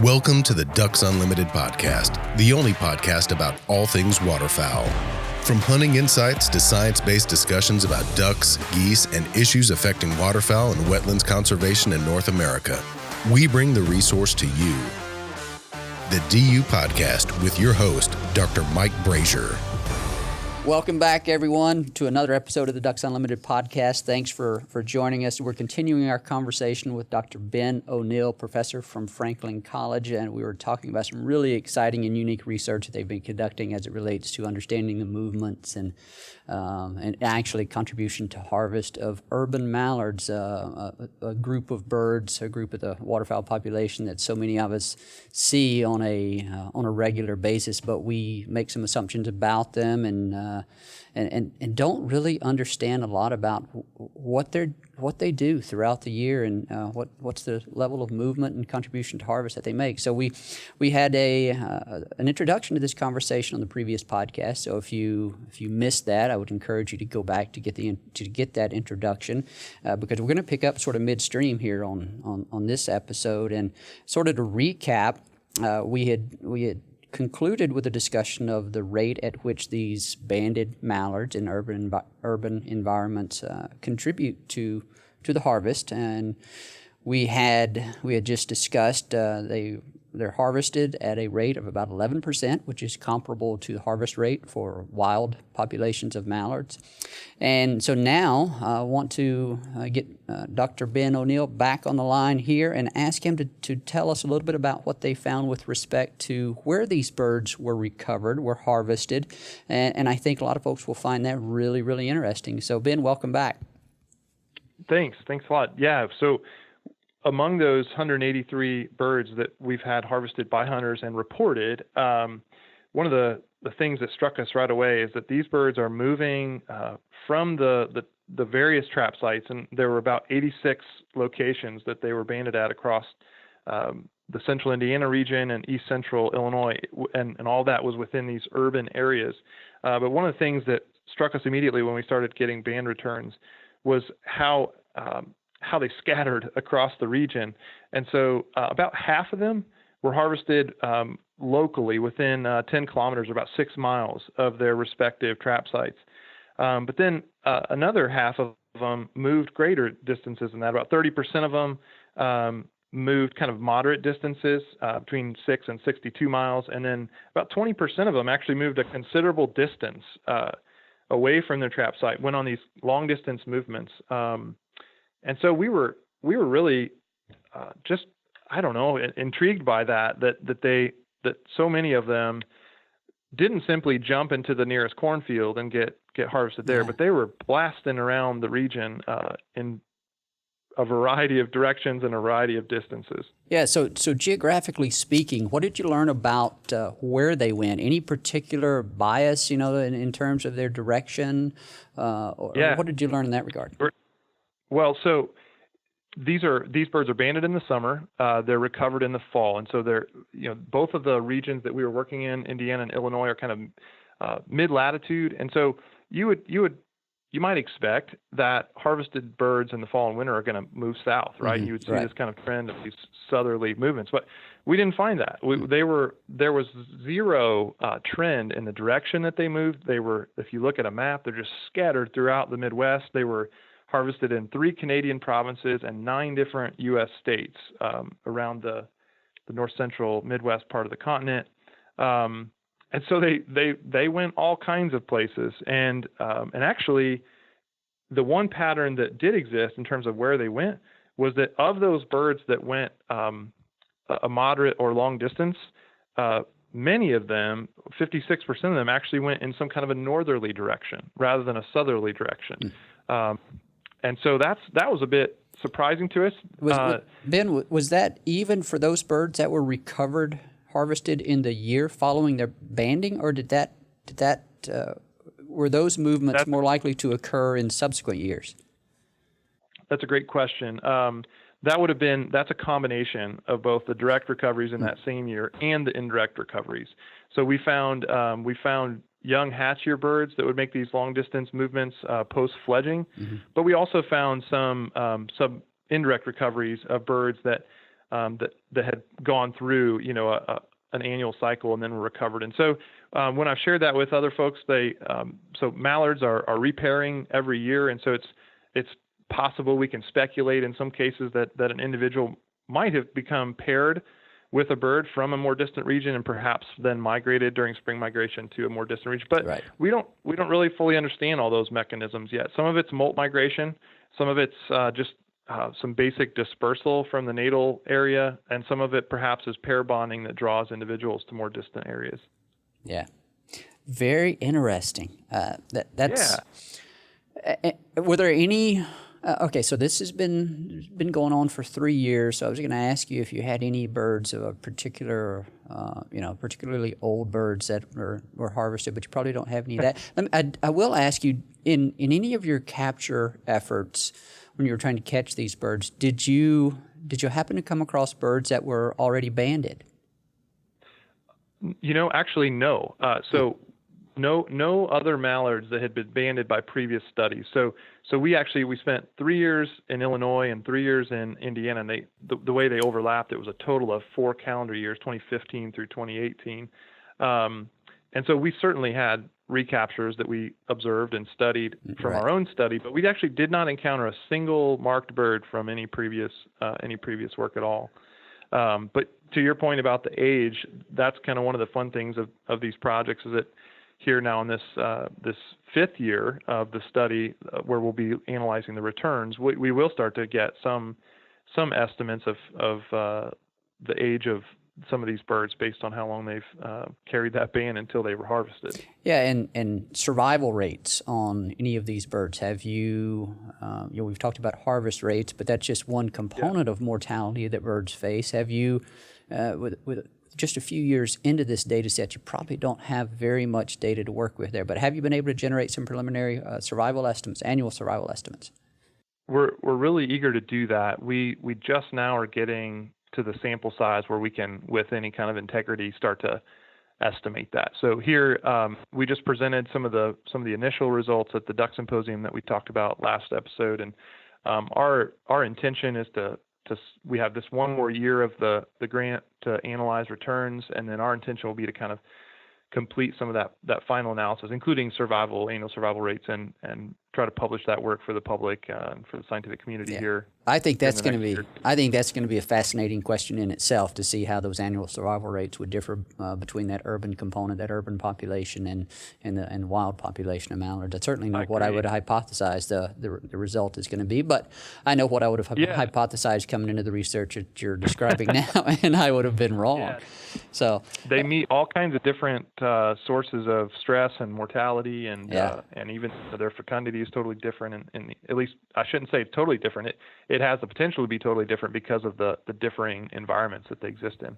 Welcome to the Ducks Unlimited podcast, the only podcast about all things waterfowl. From hunting insights to science-based discussions about ducks, geese, and issues affecting waterfowl and wetlands conservation in North America, we bring the resource to you. The DU Podcast with your host, Dr. Mike Brazier. Welcome back, everyone, to another episode of the Ducks Unlimited podcast. Thanks for joining us. We're continuing our conversation with Dr. Ben O'Neill, professor from Franklin College, and we were talking about some really exciting and unique research that they've been conducting as it relates to understanding the movements and actually contribution to harvest of urban mallards, a group of birds, a group of the waterfowl population that so many of us see on a regular basis, but we make some assumptions about them and don't really understand a lot about what they do throughout the year and what's the level of movement and contribution to harvest that they make. So we had an introduction to this conversation on the previous podcast. So if you missed that, I would encourage you to go back to get that introduction because we're going to pick up sort of midstream here on this episode. And sort of to recap, we had concluded with a discussion of the rate at which these banded mallards in urban environments contribute to the harvest, and we had just discussed they're harvested at a rate of about 11%, which is comparable to the harvest rate for wild populations of mallards. And so now I want to get Dr. Ben O'Neill back on the line here and ask him to tell us a little bit about what they found with respect to where these birds were recovered, were harvested, and I think a lot of folks will find that really, really interesting. So Ben, welcome back. Thanks a lot. Yeah, so among those 183 birds that we've had harvested by hunters and reported, one of the things that struck us right away is that these birds are moving from the various trap sites, and there were about 86 locations that they were banded at across the central Indiana region and east central Illinois, and all that was within these urban areas. But one of the things that struck us immediately when we started getting band returns was how they scattered across the region. And so about half of them were harvested locally within 10 kilometers, or about 6 miles of their respective trap sites. But then another half of them moved greater distances than that. About 30% of them moved kind of moderate distances between 6 and 62 miles. And then about 20% of them actually moved a considerable distance away from their trap site, went on these long distance movements. And so we were really just, I don't know, intrigued by that so many of them didn't simply jump into the nearest cornfield and get harvested there, but they were blasting around the region in a variety of directions and a variety of distances. Yeah, so geographically speaking, what did you learn about where they went? Any particular bias, in terms of their direction? Or what did you learn in that regard? Well, so these birds are banded in the summer. They're recovered in the fall, and so they're both of the regions that we were working in, Indiana and Illinois, are kind of mid-latitude, and so you might expect that harvested birds in the fall and winter are going to move south, right? Mm-hmm. You would see this kind of trend of these southerly movements, but we didn't find that. There was zero trend in the direction that they moved. They were, if you look at a map, they're just scattered throughout the Midwest. They were harvested in 3 Canadian provinces and 9 different U.S. states around the north central Midwest part of the continent. And so they went all kinds of places. And actually, the one pattern that did exist in terms of where they went was that of those birds that went a moderate or long distance, many of them, 56% of them, actually went in some kind of a northerly direction rather than a southerly direction. And so that was a bit surprising to us. Ben, was that even for those birds that were harvested in the year following their banding, or were those movements more likely to occur in subsequent years? That's a great question. That's a combination of both the direct recoveries in that same year and the indirect recoveries. So we found young hatchier birds that would make these long distance movements post-fledging, but we also found some indirect recoveries of birds that that had gone through, an annual cycle and then were recovered. And so when I've shared that with other folks, so mallards are repairing every year, and so it's possible, we can speculate in some cases that an individual might have become paired with a bird from a more distant region and perhaps then migrated during spring migration to a more distant region. But Right. we don't really fully understand all those mechanisms yet. Some of it's molt migration, some of it's just some basic dispersal from the natal area, and some of it perhaps is pair bonding that draws individuals to more distant areas. Yeah. Very interesting. That's. Yeah. Were there any? Okay, so this has been going on for 3 years. So I was going to ask you if you had any birds of a particular, particularly old birds that were harvested, but you probably don't have any of that. I will ask you, in any of your capture efforts, when you were trying to catch these birds, did you happen to come across birds that were already banded? Actually, no. So no other mallards that had been banded by previous studies. So we spent 3 years in Illinois and 3 years in Indiana, and the way they overlapped, it was a total of 4 calendar years, 2015 through 2018. And so we certainly had recaptures that we observed and studied from our own study, but we actually did not encounter a single marked bird from any previous work at all. But to your point about the age, that's kind of one of the fun things of these projects, is that here now in this 5th year of the study, where we'll be analyzing the returns, we will start to get some estimates of the age of some of these birds based on how long they've carried that band until they were harvested. Yeah, and survival rates on any of these birds. Have you, we've talked about harvest rates, but that's just one component of mortality that birds face. Have you, with just a few years into this data set, you probably don't have very much data to work with there, but have you been able to generate some preliminary survival estimates, annual survival estimates? We're really eager to do that. We just now are getting to the sample size where we can, with any kind of integrity, start to estimate that. So here, we just presented some of the initial results at the Duck Symposium that we talked about last episode, and our intention is we have this one more year of the grant to analyze returns, and then our intention will be to kind of complete some of that final analysis, including annual survival rates, and try to publish that work for the public and for the scientific community here. I think that's going to be a fascinating question in itself, to see how those annual survival rates would differ between that urban component, that urban population, and the wild population of mallards. I certainly know what I would hypothesize the result is going to be, but I know what I would have hypothesized coming into the research that you're describing now, and I would have been wrong. Yeah. So they meet all kinds of different sources of stress and mortality, and even their fecundity is totally different, and at least I shouldn't say totally different. It has the potential to be totally different because of the differing environments that they exist in.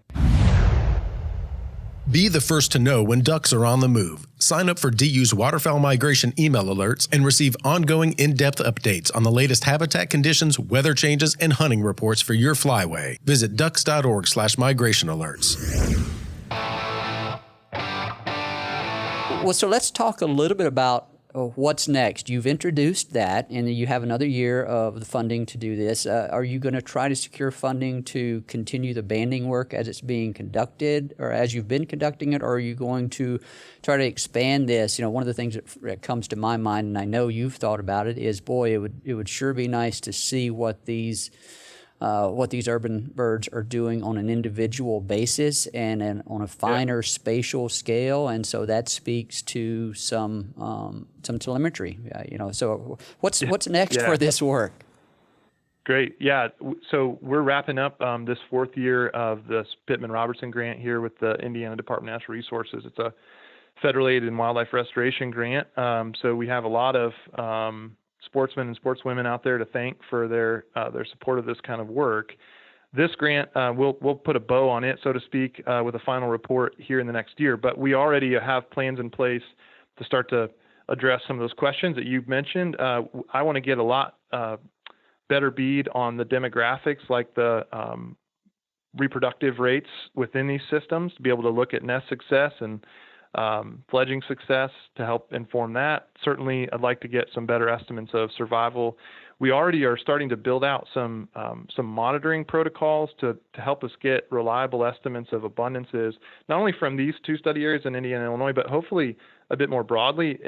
Be the first to know when ducks are on the move. Sign up for DU's waterfowl migration email alerts and receive ongoing in-depth updates on the latest habitat conditions, weather changes, and hunting reports for your flyway. Visit ducks.org/migration alerts. Well, so let's talk a little bit about what's next. You've introduced that, and you have another year of the funding to do this. Are you going to try to secure funding to continue the banding work as it's being conducted, or as you've been conducting it, or are you going to try to expand this? One of the things that comes to my mind, and I know you've thought about it, is, boy, it would sure be nice to see what these urban birds are doing on an individual basis and on a finer spatial scale, and so that speaks to some telemetry. So what's next for this work? Great, yeah. So we're wrapping up this 4th year of the Pittman-Robertson grant here with the Indiana Department of Natural Resources. It's a federal aid and wildlife restoration grant. So we have a lot of sportsmen and sportswomen out there to thank for their support of this kind of work. This grant, we'll put a bow on it, so to speak, with a final report here in the next year. But we already have plans in place to start to address some of those questions that you've mentioned. I want to get a lot better bead on the demographics, like the reproductive rates within these systems, to be able to look at nest success and fledging success to help inform that. Certainly, I'd like to get some better estimates of survival. we already are starting to build out some monitoring protocols to help us get reliable estimates of abundances, not only from these two study areas in Indiana and Illinois, but hopefully a bit more broadly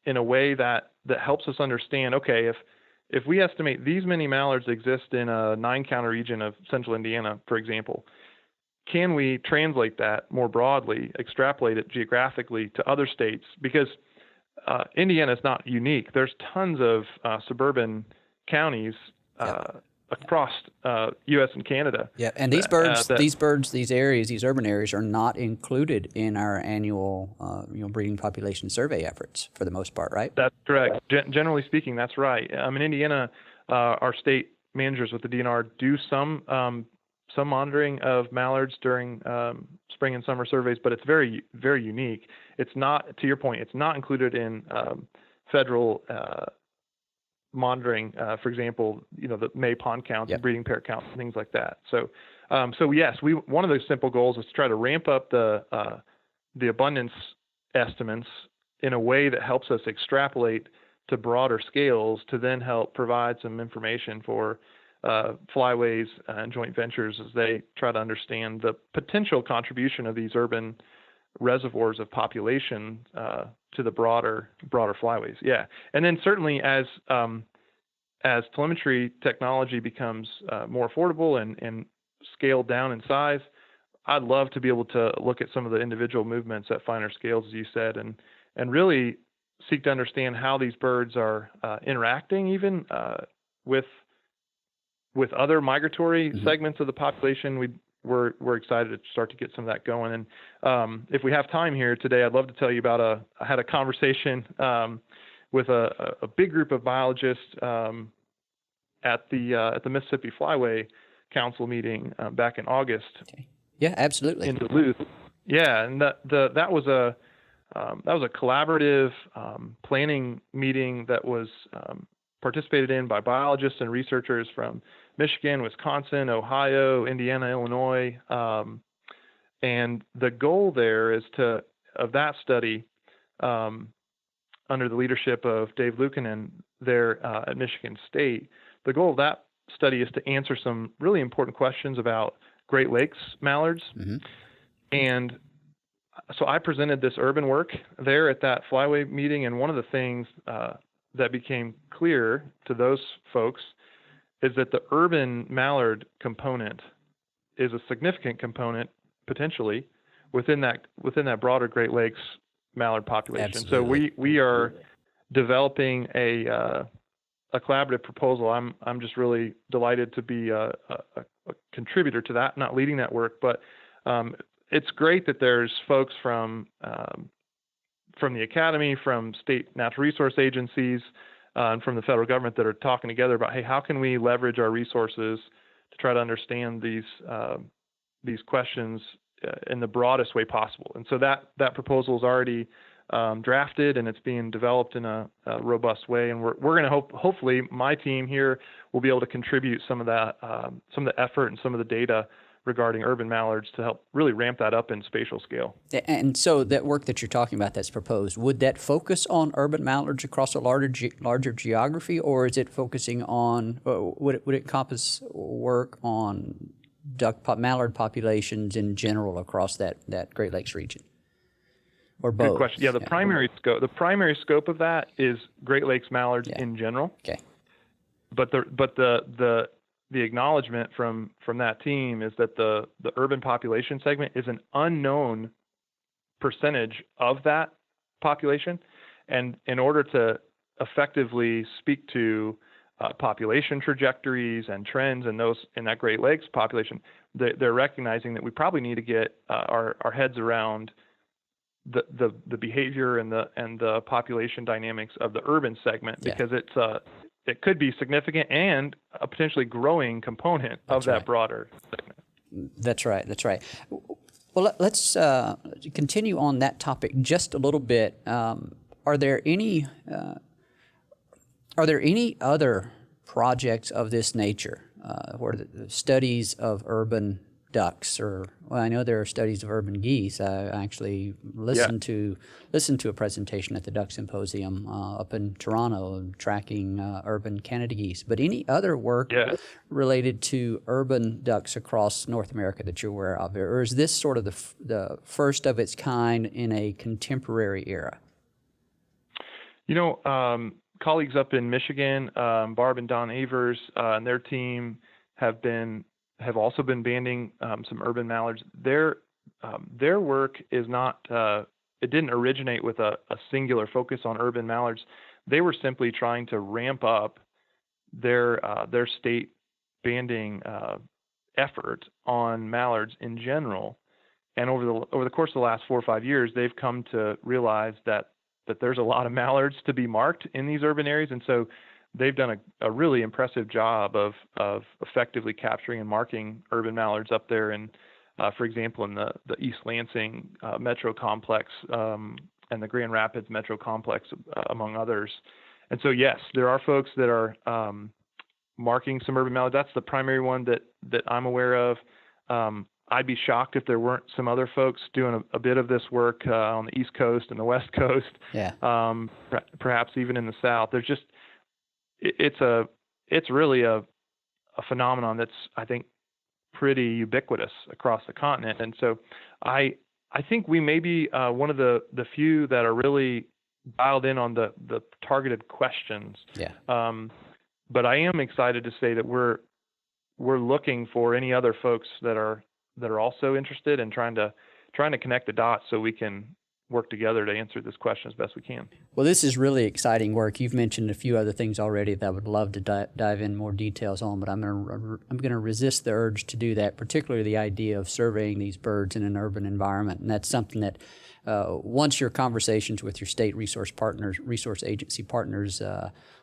in a way that helps us understand, okay, if we estimate these many mallards exist in a 9-county region of central Indiana, for example, can we translate that more broadly, extrapolate it geographically to other states? Because Indiana is not unique. There's tons of suburban counties across U.S. and Canada. Yeah, and these birds, these areas, these urban areas are not included in our annual breeding population survey efforts for the most part, right? That's correct. Generally speaking, that's right. In Indiana, our state managers with the DNR do some monitoring of mallards during spring and summer surveys, but it's very, very unique. It's not, to your point, it's not included in federal monitoring, for example, the May pond counts, breeding pair counts, things like that. So yes, one of those simple goals is to try to ramp up the abundance estimates in a way that helps us extrapolate to broader scales to then help provide some information for flyways and joint ventures as they try to understand the potential contribution of these urban reservoirs of population to the broader flyways. Yeah, and then certainly as telemetry technology becomes more affordable and scaled down in size, I'd love to be able to look at some of the individual movements at finer scales, as you said, and really seek to understand how these birds are interacting even with other migratory segments of the population. We're excited to start to get some of that going. And if we have time here today, I'd love to tell you about I had a conversation with a big group of biologists at the Mississippi Flyway Council meeting back in August. Okay. Yeah, absolutely. In Duluth. Yeah, and that was a collaborative planning meeting that was participated in by biologists and researchers from Michigan, Wisconsin, Ohio, Indiana, Illinois, and the goal there is of that study, under the leadership of Dave Lukanen there at Michigan State. The goal of that study is to answer some really important questions about Great Lakes mallards, and so I presented this urban work there at that Flyway meeting, and one of the things that became clear to those folks is that the urban mallard component is a significant component potentially within that broader Great Lakes mallard population. Absolutely. So we are developing a collaborative proposal. I'm just really delighted to be a contributor to that, not leading that work, but it's great that there's folks from the academy, from state natural resource agencies, and from the federal government that are talking together about, hey, how can we leverage our resources to try to understand these questions in the broadest way possible. And so that proposal is already drafted, and it's being developed in a robust way. And we're going to hopefully my team here will be able to contribute some of that, some of the effort and some of the data regarding urban mallards to help really ramp that up in spatial scale. And so that work that you're talking about that's proposed, would that focus on urban mallards across a larger geography, or is it focusing on, would it encompass work on mallard populations in general across that Great Lakes region? Or both? Good question. Yeah, the primary scope of that is Great Lakes mallards in general. Okay. But the acknowledgement from that team is that the urban population segment is an unknown percentage of that population. And in order to effectively speak to population trajectories and trends in that Great Lakes population, they're recognizing that we probably need to get our heads around the behavior and the population dynamics of the urban segment, because it could be significant and a potentially growing component of that broader segment. That's right. Well, let's continue on that topic just a little bit. Are there any other projects of this nature, where the studies of urban ducks, or well, I know there are studies of urban geese. I actually listened to a presentation at the Duck Symposium up in Toronto tracking urban Canada geese. But any other work related to urban ducks across North America that you're aware of, or is this sort of the first of its kind in a contemporary era? Colleagues up in Michigan, Barb and Don Avers and their team have also been banding some urban mallards. Their work is not it didn't originate with a singular focus on urban mallards. They were simply trying to ramp up their state banding effort on mallards in general. And over the course of the last 4 or 5 years, they've come to realize that there's a lot of mallards to be marked in these urban areas, and so they've done a really impressive job of effectively capturing and marking urban mallards up there, and for example, in the East Lansing metro complex and the Grand Rapids metro complex, among others. And so, yes, there are folks that are marking some urban mallards. That's the primary one that I'm aware of. I'd be shocked if there weren't some other folks doing a bit of this work on the East Coast and the West Coast, perhaps even in the South. There's just it's really a phenomenon that's, I think, pretty ubiquitous across the continent. And so I think we may be one of the few that are really dialed in on the targeted questions. But I am excited to say that we're looking for any other folks that are also interested and trying to connect the dots so we can work together to answer this question as best we can. Well, this is really exciting work. You've mentioned a few other things already that I would love to dive in more details on, but I'm going to resist the urge to do that, particularly the idea of surveying these birds in an urban environment. And that's something that once your conversations with your state resource agency partners,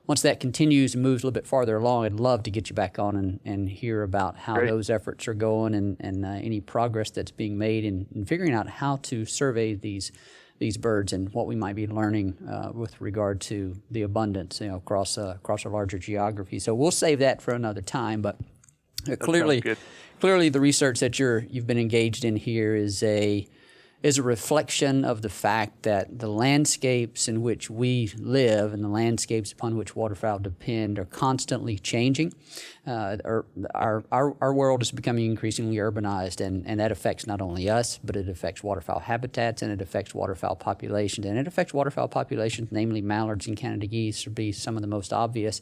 once that continues and moves a little bit farther along, I'd love to get you back on and hear about how those efforts are going and any progress that's being made in figuring out how to survey these birds and what we might be learning with regard to the abundance, across a larger geography. So we'll save that for another time. But clearly the research that you've been engaged in here is a reflection of the fact that the landscapes in which we live and the landscapes upon which waterfowl depend are constantly changing. Our world is becoming increasingly urbanized, and that affects not only us, but it affects waterfowl habitats, and it affects waterfowl populations. And it affects waterfowl populations, namely mallards and Canada geese, to be some of the most obvious,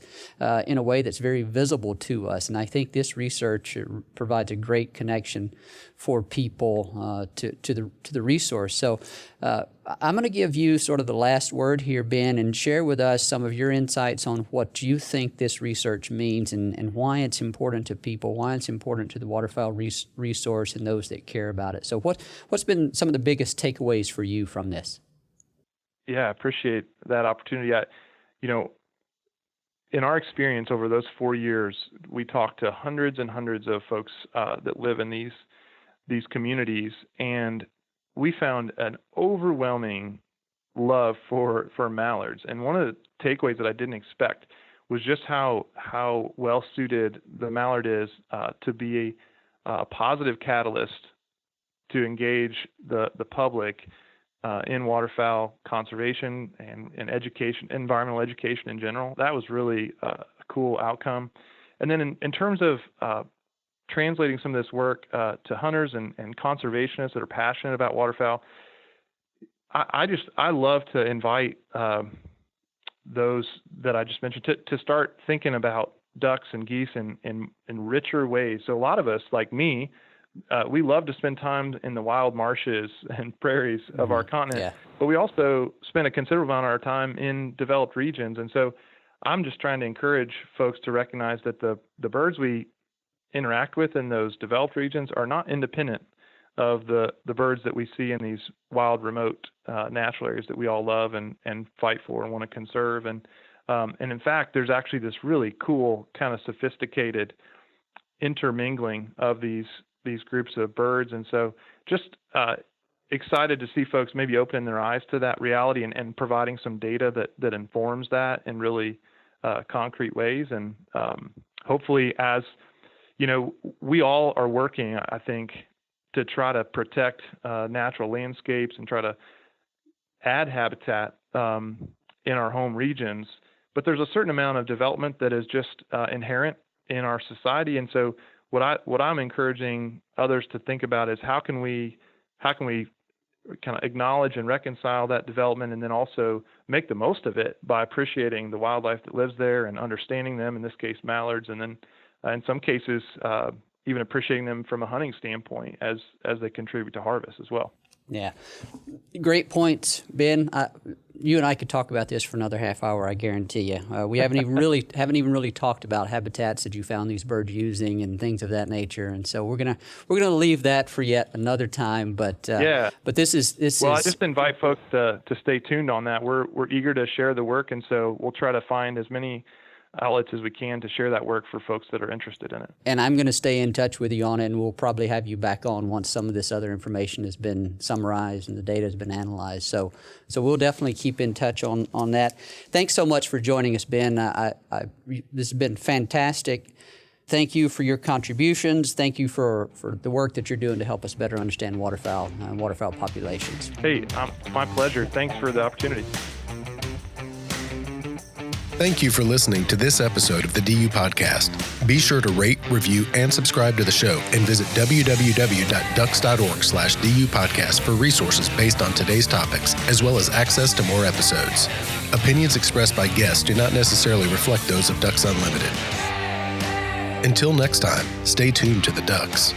in a way that's very visible to us. And I think this research provides a great connection for people to the resource. So I'm going to give you sort of the last word here, Ben, and share with us some of your insights on what you think this research means and why it's important to people, why it's important to the waterfowl resource and those that care about it. So what's been some of the biggest takeaways for you from this? Yeah, I appreciate that opportunity. In our experience over those 4 years, we talked to hundreds and hundreds of folks that live in these communities, and we found an overwhelming love for mallards. And one of the takeaways that I didn't expect was just how well suited the mallard is to be a positive catalyst to engage the public in waterfowl conservation and education, environmental education in general. That was really a cool outcome. And then in terms of translating some of this work to hunters and conservationists that are passionate about waterfowl, I love to invite those that I just mentioned to start thinking about ducks and geese in richer ways. So a lot of us, like me, we love to spend time in the wild marshes and prairies of our continent, but we also spend a considerable amount of our time in developed regions. And so I'm just trying to encourage folks to recognize that the birds we interact with in those developed regions are not independent of the birds that we see in these wild, remote natural areas that we all love and fight for and want to conserve. And in fact, there's actually this really cool kind of sophisticated intermingling of these groups of birds. And so just excited to see folks maybe opening their eyes to that reality and providing some data that informs that in really concrete ways. And hopefully as we all are working, I think, to try to protect natural landscapes and try to add habitat in our home regions. But there's a certain amount of development that is just inherent in our society. And so what I'm encouraging others to think about is how can we kind of acknowledge and reconcile that development, and then also make the most of it by appreciating the wildlife that lives there and understanding them, in this case mallards, and then in some cases even appreciating them from a hunting standpoint as they contribute to harvest as well. Yeah, great points, Ben. You and I could talk about this for another half hour, I guarantee you. We haven't even really talked about habitats that you found these birds using and things of that nature, and so we're gonna leave that for yet another time. But but this is. I just invite folks to stay tuned on that. We're eager to share the work, and so we'll try to find as many outlets as we can to share that work for folks that are interested in it. And I'm going to stay in touch with you on it, and we'll probably have you back on once some of this other information has been summarized and the data has been analyzed. So we'll definitely keep in touch on that. Thanks so much for joining us, Ben. This has been fantastic. Thank you for your contributions. Thank you for the work that you're doing to help us better understand waterfowl and waterfowl populations. Hey, my pleasure. Thanks for the opportunity. Thank you for listening to this episode of the DU Podcast. Be sure to rate, review, and subscribe to the show, and visit www.ducks.org/DU Podcast for resources based on today's topics, as well as access to more episodes. Opinions expressed by guests do not necessarily reflect those of Ducks Unlimited. Until next time, stay tuned to the Ducks.